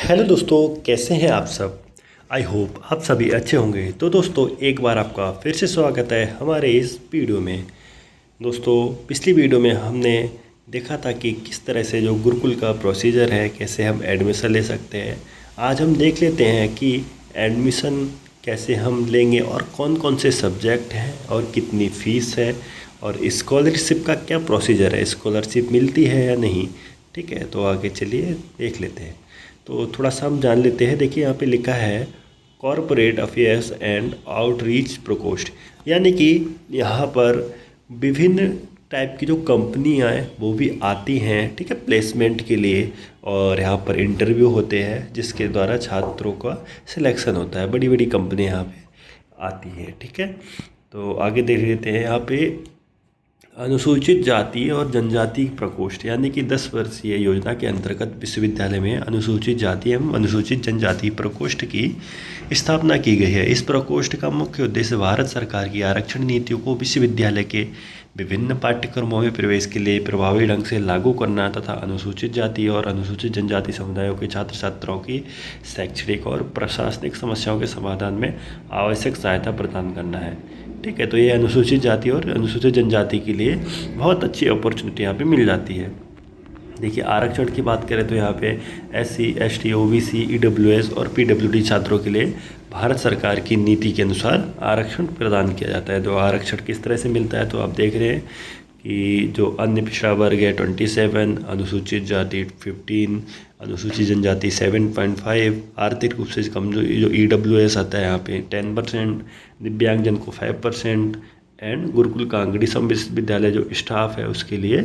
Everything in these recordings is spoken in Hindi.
हेलो दोस्तों, कैसे हैं आप सब। आई होप आप सभी अच्छे होंगे। तो दोस्तों, एक बार आपका फिर से स्वागत है हमारे इस वीडियो में। दोस्तों, पिछली वीडियो में हमने देखा था कि किस तरह से जो गुरुकुल का प्रोसीजर है, कैसे हम एडमिशन ले सकते हैं। आज हम देख लेते हैं कि एडमिशन कैसे हम लेंगे और कौन कौन से सब्जेक्ट हैं और कितनी फ़ीस है और स्कॉलरशिप का क्या प्रोसीजर है, स्कॉलरशिप मिलती है या नहीं। ठीक है, तो आगे चलिए देख लेते हैं। तो थोड़ा सा हम जान लेते हैं। देखिए, यहाँ पे लिखा है कॉरपोरेट अफेयर्स एंड आउटरीच प्रकोष्ठ, यानी कि यहाँ पर विभिन्न टाइप की जो कंपनियाँ हैं वो भी आती हैं, ठीक है, प्लेसमेंट के लिए। और यहाँ पर इंटरव्यू होते हैं जिसके द्वारा छात्रों का सिलेक्शन होता है। बड़ी बड़ी कंपनियाँ यहाँ पे आती हैं, ठीक है। तो आगे देख लेते हैं। यहाँ पे अनुसूचित जाति और जनजाति प्रकोष्ठ, यानी कि 10 वर्षीय योजना के अंतर्गत विश्वविद्यालय में अनुसूचित जाति एवं अनुसूचित जनजाति प्रकोष्ठ की स्थापना की गई है। इस प्रकोष्ठ का मुख्य उद्देश्य भारत सरकार की आरक्षण नीतियों को विश्वविद्यालय के विभिन्न पाठ्यक्रमों में प्रवेश के लिए प्रभावी ढंग से लागू करना तथा अनुसूचित जाति और अनुसूचित जनजाति समुदायों के छात्र छात्राओं की शैक्षणिक और प्रशासनिक समस्याओं के समाधान में आवश्यक सहायता प्रदान करना है। ठीक है, तो ये अनुसूचित जाति और अनुसूचित जनजाति के लिए बहुत अच्छी अपॉर्चुनिटी यहाँ पे मिल जाती है। देखिए, आरक्षण की बात करें तो यहाँ पे SC, ST, OBC, EWS और PWD छात्रों के लिए भारत सरकार की नीति के अनुसार आरक्षण प्रदान किया जाता है। तो आरक्षण किस तरह से मिलता है, तो आप देख रहे हैं कि जो अन्य पिछड़ा वर्ग है 27, अनुसूचित जाति 15, अनुसूचित जनजाति 7.5, आर्थिक रूप से कमजोर जो EWS आता है यहाँ पे 10%, दिव्यांगजन को 5% एंड गुरुकुल कांगड़ी सम विश्वविद्यालय जो स्टाफ है उसके लिए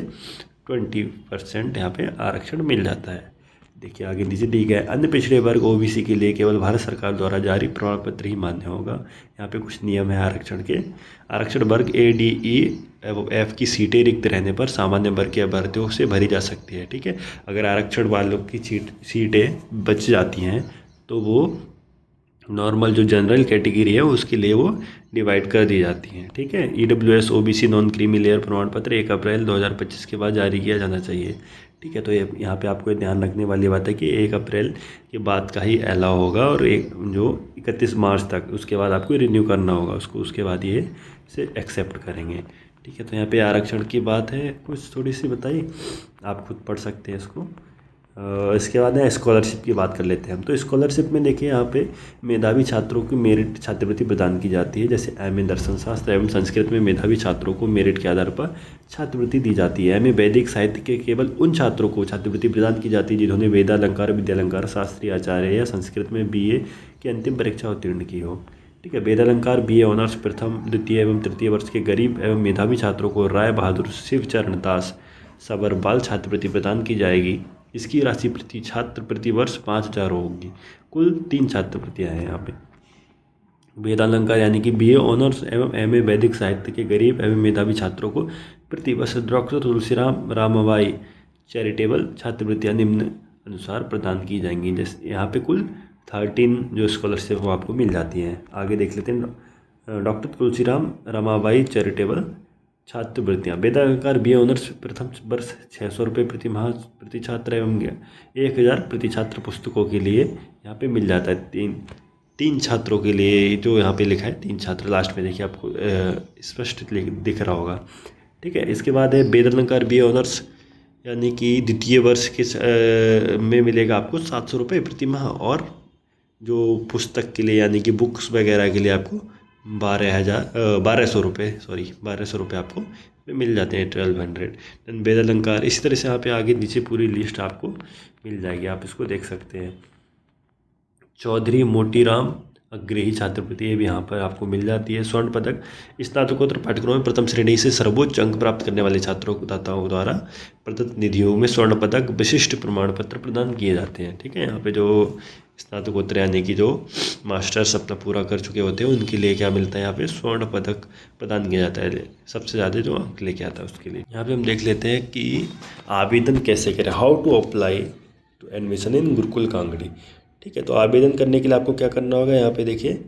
20% यहाँ पे आरक्षण मिल जाता है। देखिए, आगे नीचे दी गए अन्य पिछड़े वर्ग OBC के लिए केवल भारत सरकार द्वारा जारी प्रमाण पत्र ही मान्य होगा। यहाँ पे कुछ नियम है आरक्षण के। आरक्षण वर्ग A, D, E एवं F की सीटें रिक्त रहने पर सामान्य वर्ग के अभ्यर्थियों से भरी जा सकती है। ठीक है, अगर आरक्षण वालों की सीटें बच जाती हैं तो वो नॉर्मल जो जनरल कैटेगरी है उसके लिए वो डिवाइड कर दी जाती हैं। ठीक है, EWS OBC non creamy layer प्रमाण पत्र 1 अप्रैल 2025 के बाद जारी किया जाना चाहिए। ठीक है, तो ये यहाँ पे आपको ध्यान रखने वाली बात है कि 1 अप्रैल के बाद का ही अलाउ होगा और एक जो 31 मार्च तक उसके बाद आपको रिन्यू करना होगा उसको, उसके बाद ये से एक्सेप्ट करेंगे। ठीक है, तो यहाँ पे आरक्षण की बात है कुछ थोड़ी सी बताई, आप खुद पढ़ सकते हैं इसको। इसके बाद है स्कॉलरशिप की बात कर लेते हैं हम। तो स्कॉलरशिप में देखिए, यहाँ पे मेधावी छात्रों को मेरिट छात्रवृत्ति प्रदान की जाती है। जैसे MA दर्शन शास्त्र एवं संस्कृत में मेधावी छात्रों को मेरिट के आधार पर छात्रवृत्ति दी जाती है। MA वैदिक साहित्य के केवल उन छात्रों को छात्रवृत्ति प्रदान की जाती है जिन्होंने वेदालंकार, विद्यालंकार, शास्त्रीय आचार्य या संस्कृत में BA की अंतिम परीक्षा उत्तीर्ण की हो। ठीक है, वेदालंकार BA ऑनर्स प्रथम, द्वितीय एवं तृतीय वर्ष के गरीब एवं मेधावी छात्रों को राय बहादुर शिवचरण दास सबरबाल छात्रवृत्ति प्रदान की जाएगी। इसकी राशि प्रति छात्र प्रति वर्ष 5,000 होगी। कुल 3 छात्रवृत्तियाँ हैं यहाँ पे। वेदालंकार यानी कि BA ऑनर्स एवं MA वैदिक साहित्य के गरीब एवं मेधावी छात्रों को प्रति वर्ष डॉक्टर तुलसीराम रामाबाई चैरिटेबल छात्रवृत्तियाँ निम्न अनुसार प्रदान की जाएंगी। जैसे यहाँ पे कुल 13 जो स्कॉलरशिप वो आपको मिल जाती हैं। आगे देख लेते हैं। डॉक्टर तुलसीराम रमाबाई चैरिटेबल छात्रवृत्तियाँ, वेदालंकार BA ऑनर्स प्रथम वर्ष 600 रुपये प्रति माह प्रति छात्र एवं 1,000 प्रति छात्र पुस्तकों के लिए यहाँ पे मिल जाता है। तीन छात्रों के लिए जो यहाँ पे लिखा है 3 छात्र, लास्ट में देखिए आपको स्पष्ट दिख रहा होगा। ठीक है, इसके बाद है वेदालंकार BA ऑनर्स यानी कि द्वितीय वर्ष के में मिलेगा आपको 700 रुपये प्रति माह, और जो पुस्तक के लिए यानी कि बुक्स वगैरह के लिए आपको 1200 रुपये आपको मिल जाते हैं, 1200। देन वेदालंकार इसी तरह से यहाँ पे आगे नीचे पूरी लिस्ट आपको मिल जाएगी, आप इसको देख सकते हैं। चौधरी मोतीराम अग्रही छात्रवृत्ति ये भी यहाँ पर आपको मिल जाती है। स्वर्ण पदक स्नातकोत्तर पाठ्यक्रमों में प्रथम श्रेणी से सर्वोच्च अंक प्राप्त करने वाले छात्रों दाताओं द्वारा प्रदत्त निधियों में स्वर्ण पदक विशिष्ट प्रमाण पत्र प्रदान किए जाते हैं। ठीक है, यहाँ पे जो स्नातकोत्तर यानी कि जो मास्टर्स अपना पूरा कर चुके होते हैं उनके लिए क्या मिलता है, यहाँ पे स्वर्ण पदक प्रदान किया जाता है, सबसे ज़्यादा जो अंक लेके आता है उसके लिए। यहाँ पे हम देख लेते हैं कि आवेदन कैसे करें, how to apply to admission in Gurukul Kangri. ठीक है, तो आवेदन करने के लिए आपको क्या करना होगा, यहाँ पे देखिए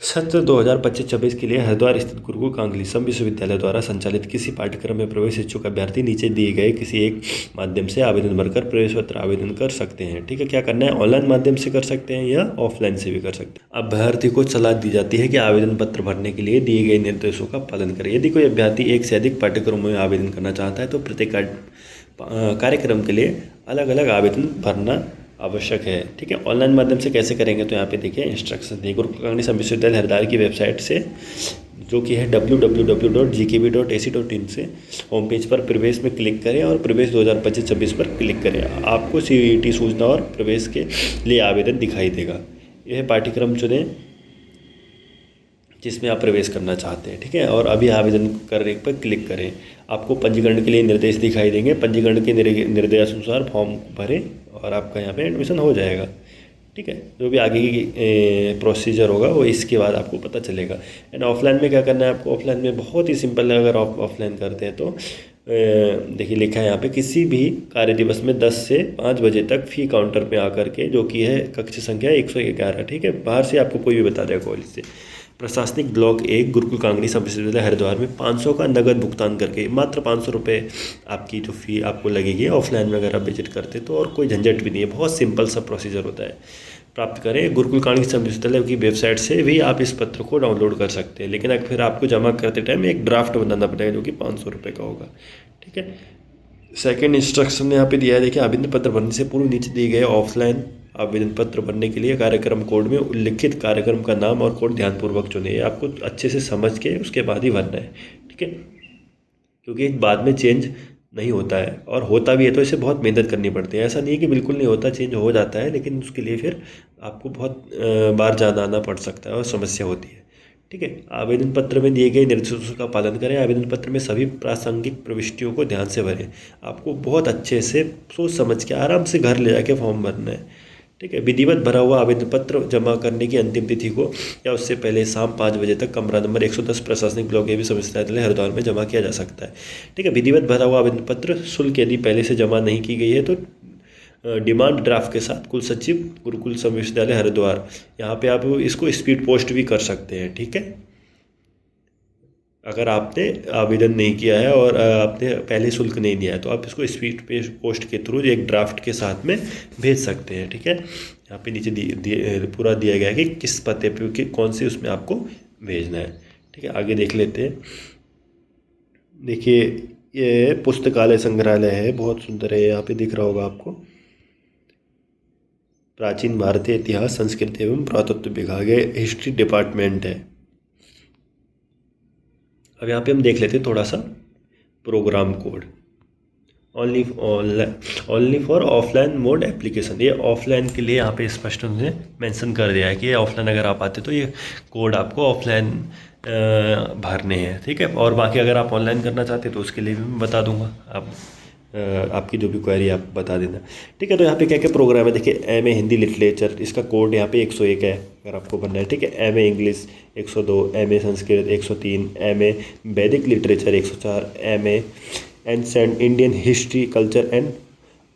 सत्र 2025-26 के लिए हरिद्वार स्थित गुरुकुल कांगलीसम विश्वविद्यालय द्वारा संचालित किसी पाठ्यक्रम में प्रवेश इच्छुक अभ्यर्थी नीचे दिए गए किसी एक माध्यम से आवेदन भरकर प्रवेश पत्र आवेदन कर सकते हैं। ठीक है, क्या करना है, ऑनलाइन माध्यम से कर सकते हैं या ऑफलाइन से भी कर सकते हैं। अभ्यर्थी को सलाह दी जाती है कि आवेदन पत्र भरने के लिए दिए गए निर्देशों का पालन करें। यदि कोई अभ्यर्थी एक से अधिक पाठ्यक्रमों में आवेदन करना चाहता है तो प्रत्येक कार्यक्रम के लिए अलग अलग आवेदन भरना आवश्यक है। ठीक है, ऑनलाइन माध्यम से कैसे करेंगे तो यहाँ पे देखिए इंस्ट्रक्शन दिए। गुरुकुल कांगलीसम विश्वविद्यालय हरिद्वार की वेबसाइट से जो कि है www.gkb.ac.in से होम पेज पर प्रवेश में क्लिक करें और प्रवेश 2025-26 पर क्लिक करें। आपको CET सूचना और प्रवेश के लिए आवेदन दिखाई देगा। यह पाठ्यक्रम चुनें जिसमें आप प्रवेश करना चाहते हैं। ठीक है, और अभी आवेदन करने पर क्लिक करें। आपको पंजीकरण के लिए निर्देश दिखाई देंगे। पंजीकरण के निर्देश अनुसार फॉर्म भरें और आपका यहाँ पे एडमिशन हो जाएगा। ठीक है, जो भी आगे की प्रोसीजर होगा वो इसके बाद आपको पता चलेगा। एंड ऑफलाइन में क्या करना है आपको, ऑफलाइन में बहुत ही सिंपल है। अगर आप ऑफलाइन करते हैं तो देखिए लिखा है यहाँ पे, किसी भी कार्य दिवस में 10 से 5 बजे तक फी काउंटर पे आकर के, जो कि है कक्ष संख्या 111। ठीक है, बाहर से आपको कोई भी बता देगा कॉलेज से। प्रशासनिक ब्लॉक 1 गुरुकुल कांगलीसम विश्वविद्यालय हरिद्वार में 500 का नगद भुगतान करके मात्र 500 रुपये आपकी जो फ़ी आपको लगेगी ऑफलाइन में अगर आप विजिट करते तो, और कोई झंझट भी नहीं है, बहुत सिंपल सा प्रोसीजर होता है। प्राप्त करें गुरुकुल कांगलीसम विश्वविद्यालय की वेबसाइट से भी आप इस पत्र को डाउनलोड कर सकते हैं, लेकिन अगर फिर आपको जमा करते टाइम एक ड्राफ्ट बनाना पड़ेगा जो कि 500 रुपये का होगा। ठीक है, सेकेंड इंस्ट्रक्शन यहाँ पे दिया है, देखिए आवेदन पत्र भरने से पूर्व नीचे दिए गए ऑफलाइन आवेदन पत्र भरने के लिए कार्यक्रम कोड में उल्लिखित कार्यक्रम का नाम और कोड ध्यानपूर्वक चुनें। आपको अच्छे से समझ के उसके बाद ही भरना है। ठीक है, क्योंकि बाद में चेंज नहीं होता है, और होता भी है तो इसे बहुत मेहनत करनी पड़ती है। ऐसा नहीं है कि बिल्कुल नहीं होता, चेंज हो जाता है, लेकिन उसके लिए फिर आपको बहुत बार जाना आना पड़ सकता है और समस्या होती है। ठीक है, आवेदन पत्र में दिए गए निर्देशों का पालन करें। आवेदन पत्र में सभी प्रासंगिक प्रविष्टियों को ध्यान से भरें। आपको बहुत अच्छे से सोच समझ के आराम से घर ले जाके फॉर्म भरना है। ठीक है, विधिवत भरा हुआ आवेदन पत्र जमा करने की अंतिम तिथि को या उससे पहले शाम 5 बजे तक कमरा नंबर 110 प्रशासनिक ब्लॉक ए विश्वविद्यालय हरिद्वार में जमा किया जा सकता है। ठीक है, विधिवत भरा हुआ आवेदन पत्र शुल्क यदि पहले से जमा नहीं की गई है तो डिमांड ड्राफ्ट के साथ कुल सचिव गुरुकुल विश्वविद्यालय हरिद्वार, यहाँ पे आप इसको स्पीड पोस्ट भी कर सकते हैं। ठीक है, अगर आपने आवेदन नहीं किया है और आपने पहले शुल्क नहीं दिया है तो आप इसको स्पीड पोस्ट के थ्रू एक ड्राफ्ट के साथ में भेज सकते हैं। ठीक है, यहाँ पे नीचे पूरा दिया गया है कि किस पते पे कि कौन से उसमें आपको भेजना है। ठीक है, आगे देख लेते हैं। देखिए ये पुस्तकालय संग्रहालय है, बहुत सुंदर है, यहाँ पे दिख रहा होगा आपको। प्राचीन भारतीय इतिहास संस्कृति एवं पुरातत्व विभाग है, हिस्ट्री डिपार्टमेंट है। अब यहाँ पे हम देख लेते हैं थोड़ा सा program code. Only for offline mode application, ये ऑफलाइन के लिए यहाँ पे स्पष्ट उन्होंने मेंशन कर दिया है कि ये ऑफलाइन अगर आप आते तो ये कोड आपको ऑफलाइन भरने हैं। ठीक है, और बाकी अगर आप ऑनलाइन करना चाहते तो उसके लिए भी मैं बता दूंगा, आप आपकी जो भी क्वेरी आप बता देना। ठीक है, तो यहाँ पे क्या क्या प्रोग्राम है, देखिए MA हिंदी लिटरेचर, इसका कोड यहाँ पे 101 है अगर आपको बनना है। ठीक है, MA English 102, MA Sanskrit 103, MA वैदिक literature 104, MA ancient Indian history culture and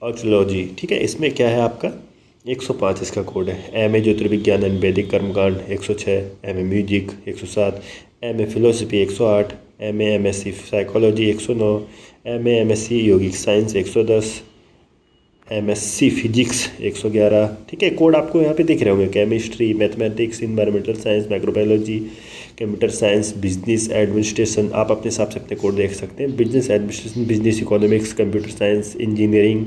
archaeology. ठीक है, इसमें क्या है आपका 105 इसका कोड है। MA ज्योतिर्विज्ञान एंड वैदिक कर्मकांड 106, MA music 107, MA philosophy 108, MA MSc psychology 109, MA MSc यौगिक साइंस 110, MSc फिजिक्स 111। ठीक है, कोड आपको यहाँ पे दिख रहे होंगे, chemistry, mathematics, environmental science, microbiology, computer science, business administration, आप अपने हिसाब से अपने कोड देख सकते हैं। Business administration, business economics, computer science, engineering,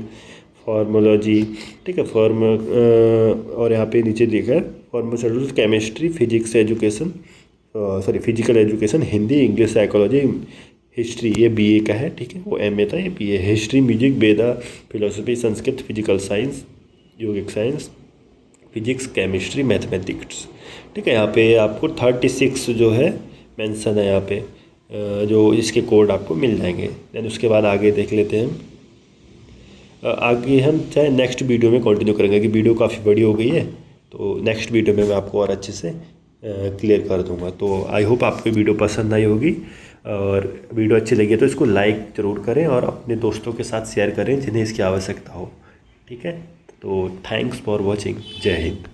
pharmacology. ठीक है, और यहाँ पे नीचे लिखा है pharmaceutical chemistry, physics education, physical education, Hindi, English, psychology, history, ये BA का है। ठीक है, वो MA था, ये BA। History, music, Veda, philosophy, Sanskrit, physical science, yogic science, physics, chemistry, mathematics. ठीक है, यहाँ पे आपको 36 जो है मेंशन है यहाँ पे, जो इसके कोड आपको मिल जाएंगे। देन उसके बाद आगे देख लेते हैं हम। आगे हम चाहे नेक्स्ट वीडियो में कंटिन्यू करेंगे कि वीडियो काफ़ी बड़ी हो गई है, तो नेक्स्ट वीडियो में मैं आपको और अच्छे से क्लियर कर दूंगा। तो आई होप आपको वीडियो पसंद आई होगी, और वीडियो अच्छी लगी तो इसको लाइक ज़रूर करें और अपने दोस्तों के साथ शेयर करें जिन्हें इसकी आवश्यकता हो। ठीक है, तो थैंक्स फॉर वॉचिंग। जय हिंद।